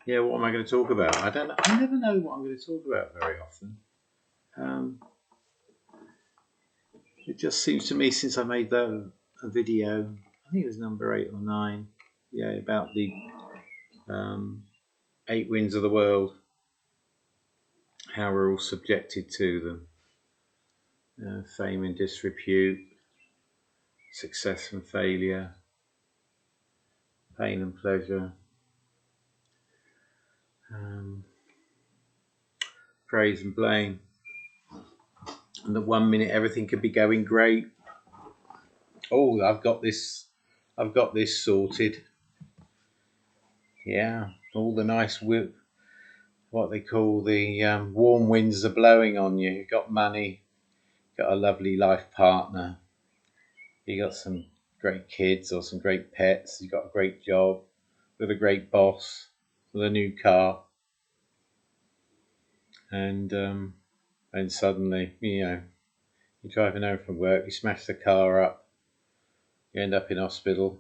Yeah, what am I going to talk about? I don't know. I never know what I'm going to talk about very often. It just seems to me, since I made a video, I think it was number 8 or 9, yeah, about the 8 winds of the world, how we're all subjected to them. Fame and disrepute, success and failure, pain and pleasure, praise and blame. And that one minute everything could be going great. Oh, I've got this sorted. Yeah, all the nice what they call the warm winds are blowing on you. You've got money, got a lovely life partner, you got some great kids or some great pets, you got a great job with a great boss, with a new car, and suddenly, you're driving home from work, you smash the car up, you end up in hospital.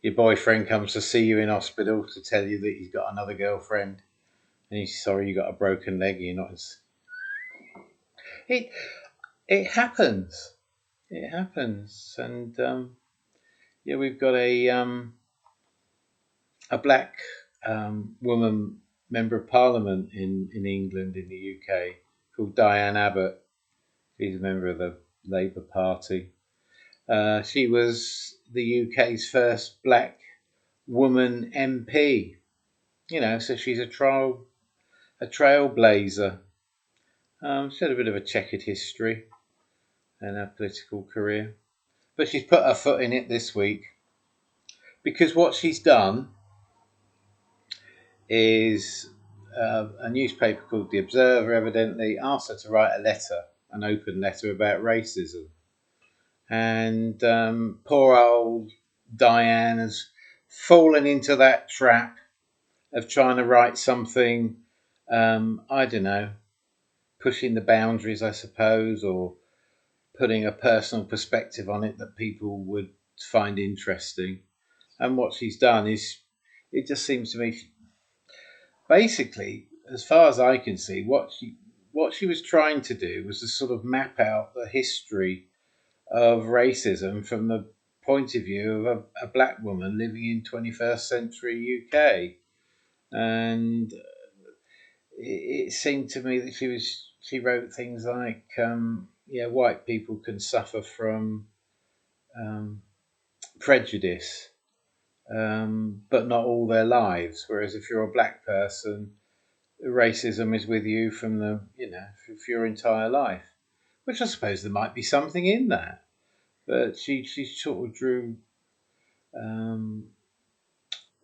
Your boyfriend comes to see you in hospital to tell you that he's got another girlfriend, and he's sorry you got a broken leg. You're not as... It happens. It happens, and we've got a black woman member of Parliament in England, in the UK, called Diane Abbot. She's a member of the Labour Party. She was the UK's first black woman MP. So she's a trailblazer. She had a bit of a checkered history in her political career, but she's put her foot in it this week, because what she's done is a newspaper called The Observer evidently asked her to write an open letter about racism. And poor old Diane has fallen into that trap of trying to write something, I don't know, pushing the boundaries, I suppose, or putting a personal perspective on it that people would find interesting. And what she's done is, it just seems to me, basically, as far as I can see, what she was trying to do was to sort of map out the history of racism from the point of view of a black woman living in 21st century UK. And it seemed to me that she wrote things like, white people can suffer from prejudice, but not all their lives. Whereas if you're a black person, racism is with you from for your entire life. Which I suppose there might be something in that. But she sort of drew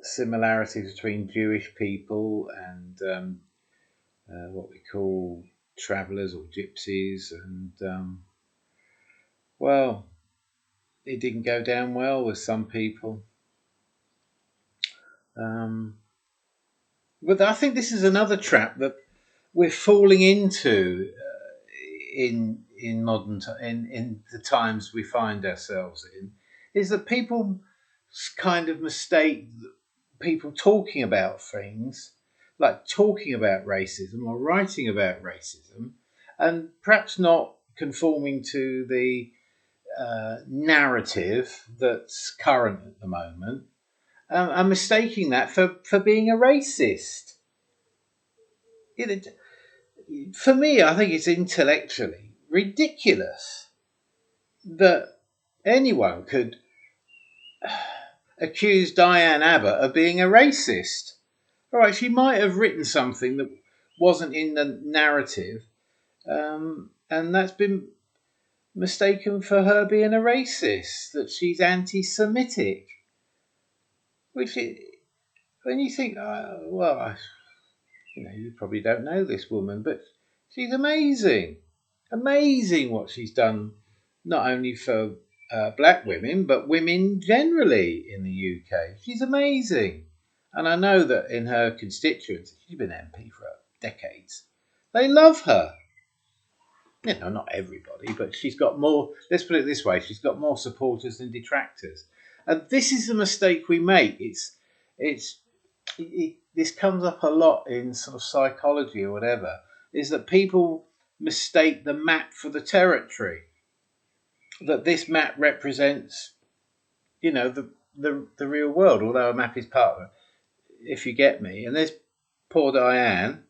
similarities between Jewish people and what we call travellers or gypsies, and it didn't go down well with some people. But I think this is another trap that we're falling into in the times we find ourselves in, is that people kind of mistake people talking about things, like talking about racism or writing about racism, and perhaps not conforming to the narrative that's current at the moment, and mistaking that for being a racist. For me, I think it's intellectually ridiculous that anyone could accuse Diane Abbot of being a racist. All right, she might have written something that wasn't in the narrative, and that's been mistaken for her being a racist, that she's anti-Semitic. When you think, you probably don't know this woman, but she's amazing. Amazing what she's done, not only for black women, but women generally in the UK. She's amazing. And I know that in her constituency, she's been MP for decades, they love her. Not everybody, but she's got more, let's put it this way, she's got more supporters than detractors. And this is the mistake we make. This comes up a lot in sort of psychology or whatever, is that people mistake the map for the territory. That this map represents, the real world, although a map is part of it, if you get me. And there's poor Diane,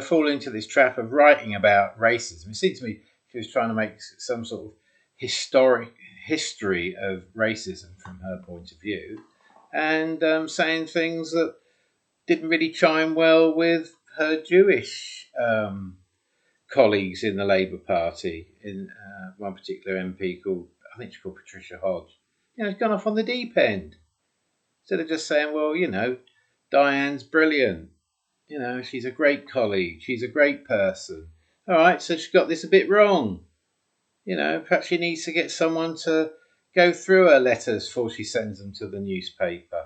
falling into this trap of writing about racism. It seems to me she was trying to make some sort of history of racism from her point of view, and saying things that didn't really chime well with her Jewish colleagues in the Labour Party. In one particular MP I think she's called Patricia Hodge. It's gone off on the deep end. Instead of just saying, well, Diane's brilliant. She's a great colleague. She's a great person. All right, so she got this a bit wrong. Perhaps she needs to get someone to go through her letters before she sends them to the newspaper,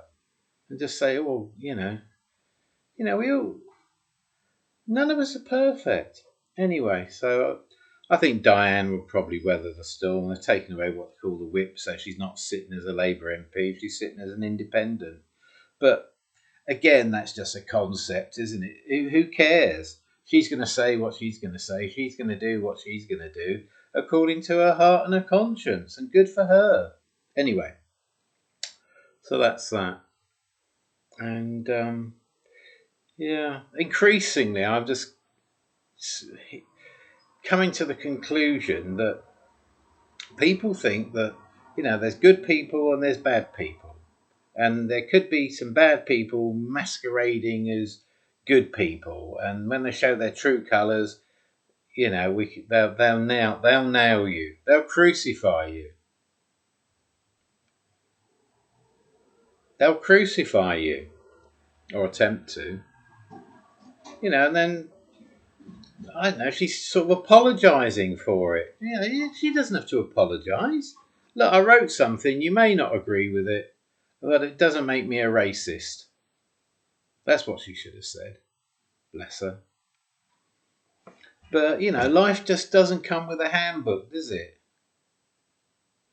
and just say, well, none of us are perfect. Anyway, so I think Diane will probably weather the storm. They've taken away what they call the whip, so she's not sitting as a Labour MP, she's sitting as an independent. But again, that's just a concept, isn't it? Who cares? She's going to say what she's going to say. She's going to do what she's going to do according to her heart and her conscience, and good for her. Anyway, so that's that. And increasingly, I'm just coming to the conclusion that people think that, there's good people and there's bad people. And there could be some bad people masquerading as good people. And when they show their true colours, they'll nail you. They'll crucify you. They'll crucify you. Or attempt to. And then, I don't know, she's sort of apologising for it. She doesn't have to apologise. Look, I wrote something, you may not agree with it, but it doesn't make me a racist. That's what she should have said. Bless her. But, life just doesn't come with a handbook, does it?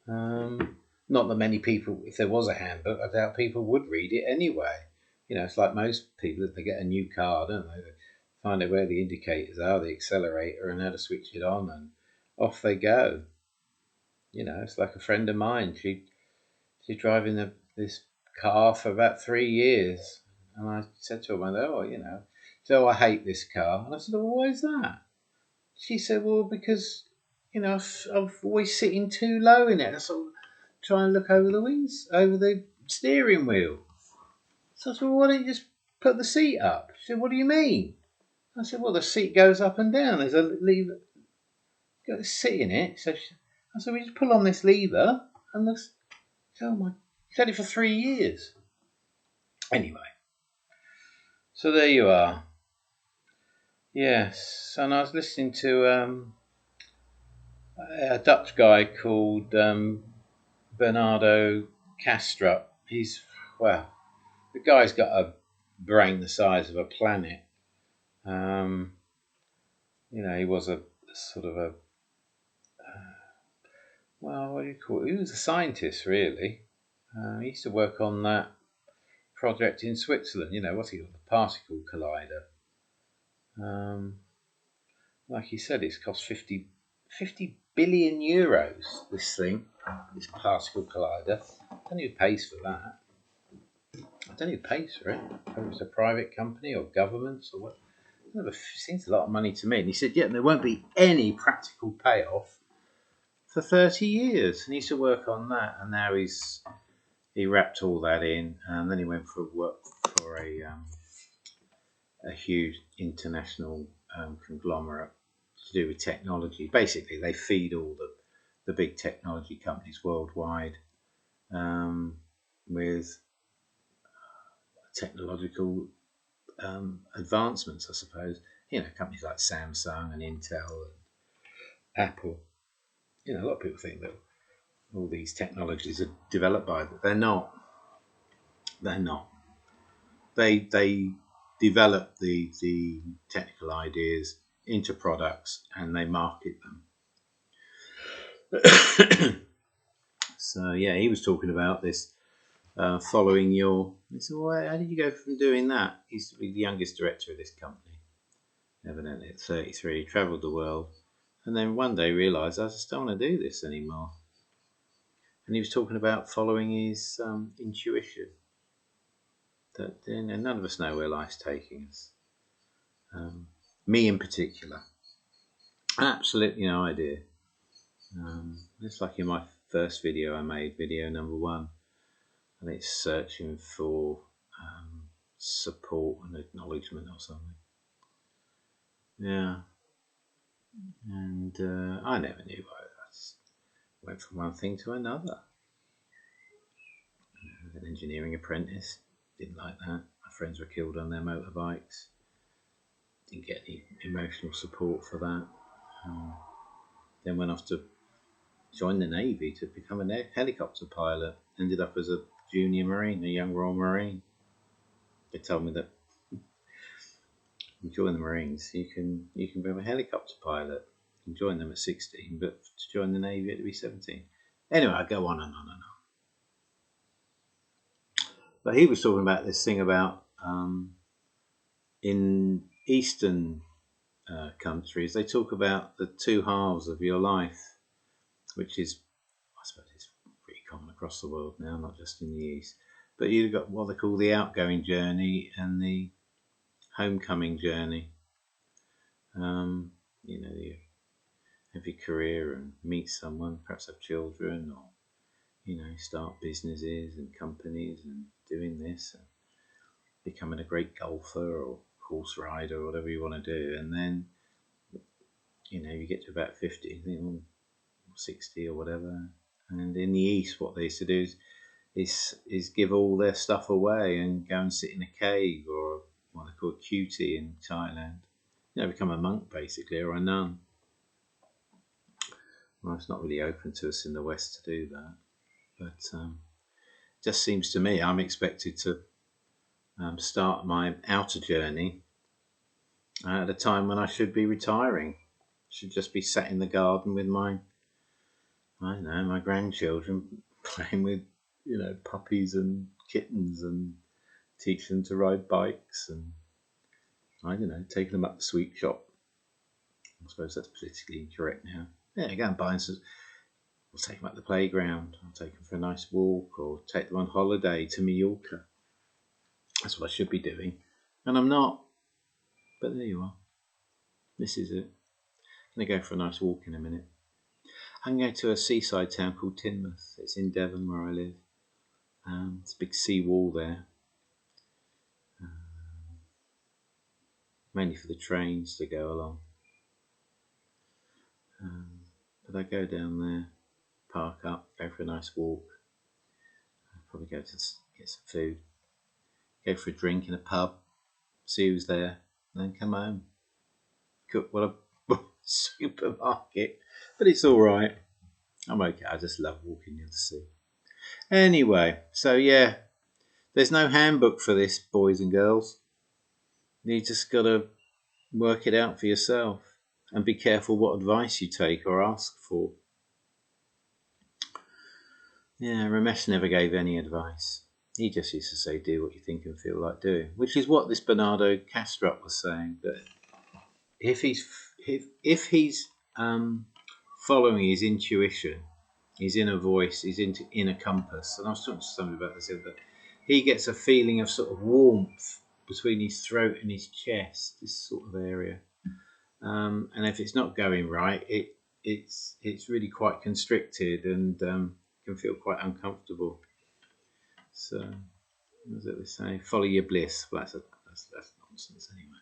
Not that many people, if there was a handbook, I doubt people would read it anyway. It's like most people, if they get a new car, don't they? They find out where the indicators are, the accelerator, and how to switch it on, and off they go. It's like a friend of mine. She's driving this car for about 3 years. And I said to her, so I hate this car. And I said, well, why is that? She said, well, because, I'm always sitting too low in it. I sort of try and look over the wings, over the steering wheel. So I said, well, why don't you just put the seat up? She said, what do you mean? I said, well, the seat goes up and down. There's a lever. You've got to sit in it. So I said, we just pull on this lever. And she's had it for 3 years. Anyway. So there you are. Yes. And I was listening to a Dutch guy called Bernardo Kastrup. The guy's got a brain the size of a planet. He was a sort of what do you call it? He was a scientist, really. He used to work on that project in Switzerland. What's he called? The particle collider. Like he said, it's cost 50 billion euros, this thing, this particle collider. I don't know who pays for that. I don't know who pays for it. Whether it's a private company or governments or what. It seems a lot of money to me. And he said, there won't be any practical payoff for 30 years. And he used to work on that. And now he wrapped all that in. And then he went for work for a huge international conglomerate to do with technology. Basically, they feed all the big technology companies worldwide with technological advancements, I suppose. Companies like Samsung and Intel and Apple. A lot of people think that all these technologies are developed by them. They're not. They're not. They develop the technical ideas into products and they market them. So he was talking about this following your... I said, well, how did you go from doing that? He used to be the youngest director of this company, evidently at 33. He travelled the world, and then one day realised, I just don't want to do this anymore. And he was talking about following his intuition. That none of us know where life's taking us. Me in particular, absolutely no idea. It's like in my first video I made, video number 1, and it's searching for support and acknowledgement or something. Yeah, and I never knew why. I just went from one thing to another. An engineering apprentice, didn't like that. My friends were killed on their motorbikes. Didn't get any emotional support for that. Then went off to join the Navy to become a helicopter pilot. Ended up as a junior Marine, a young Royal Marine. They told me that you join the Marines, you can become a helicopter pilot. You can join them at 16, but to join the Navy, you had to be 17. Anyway, I go on and on and on. But he was talking about this thing about in Eastern countries, they talk about the 2 halves of your life, which is, I suppose it's pretty common across the world now, not just in the East. But you've got what they call the outgoing journey and the homecoming journey. You have your career and meet someone, perhaps have children, or start businesses and companies and doing this and becoming a great golfer or horse rider or whatever you want to do. And then you get to about 50, or 60 or whatever. And in the East, what they used to do is give all their stuff away and go and sit in a cave, or what they call a cutie in Thailand. Become a monk basically, or a nun. Well, it's not really open to us in the West to do that, but just seems to me I'm expected to start my outer journey at a time when I should be retiring. Should just be sat in the garden with my grandchildren, playing with puppies and kittens, and teach them to ride bikes, and taking them up the sweet shop. I suppose that's politically incorrect now. Yeah, go and buy some. We'll take them up the playground. I'll take them for a nice walk, or take them on holiday to Mallorca. That's what I should be doing, and I'm not. But there you are. This is it. I'm going to go for a nice walk in a minute. I'm going to a seaside town called Teignmouth. It's in Devon, where I live. It's a big sea wall there. Mainly for the trains to go along. But I go down there, park up, go for a nice walk. I'll probably go to get some food. Go for a drink in a pub. See who's there. And then come home. Cook what a supermarket. But it's alright. I'm okay. I just love walking near the sea. Anyway, so yeah. There's no handbook for this, boys and girls. You just got to work it out for yourself. And be careful what advice you take or ask for. Yeah, Ramesh never gave any advice. He just used to say, do what you think and feel like doing. Which is what this Bernardo Kastrup was saying. That if he's following his intuition, his inner voice, his inner compass, and I was talking to somebody about this the other day, he gets a feeling of sort of warmth between his throat and his chest, this sort of area. And if it's not going right, it's really quite constricted and can feel quite uncomfortable. So, what does it say? Follow your bliss. Well, that's nonsense anyway.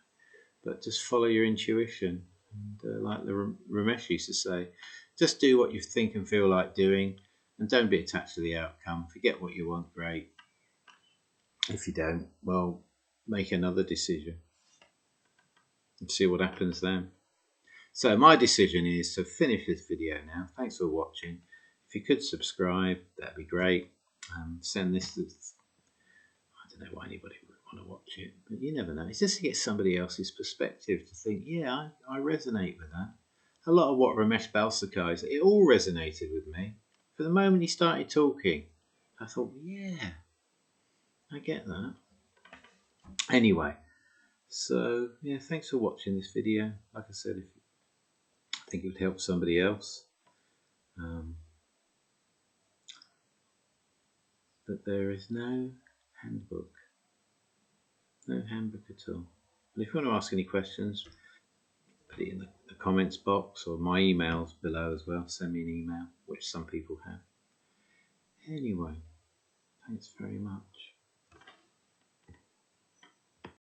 But just follow your intuition. And like the Ramesh used to say, just do what you think and feel like doing, and don't be attached to the outcome. Forget what you want, great. If you don't, well, make another decision and see what happens then. So my decision is to finish this video now. Thanks for watching. If you could subscribe, that'd be great. Send this to, I don't know why anybody would want to watch it, but you never know. It's just to get somebody else's perspective, to think, yeah, I resonate with that. A lot of what Ramesh Balsekar is, it all resonated with me. For the moment he started talking, I thought, yeah, get that. Anyway, so yeah, thanks for watching this video. Like I said, if I think it would help somebody else, but there is no handbook. No handbook at all. But if you want to ask any questions, put it in the comments box, or my email's below as well. Send me an email, which some people have. Anyway, thanks very much.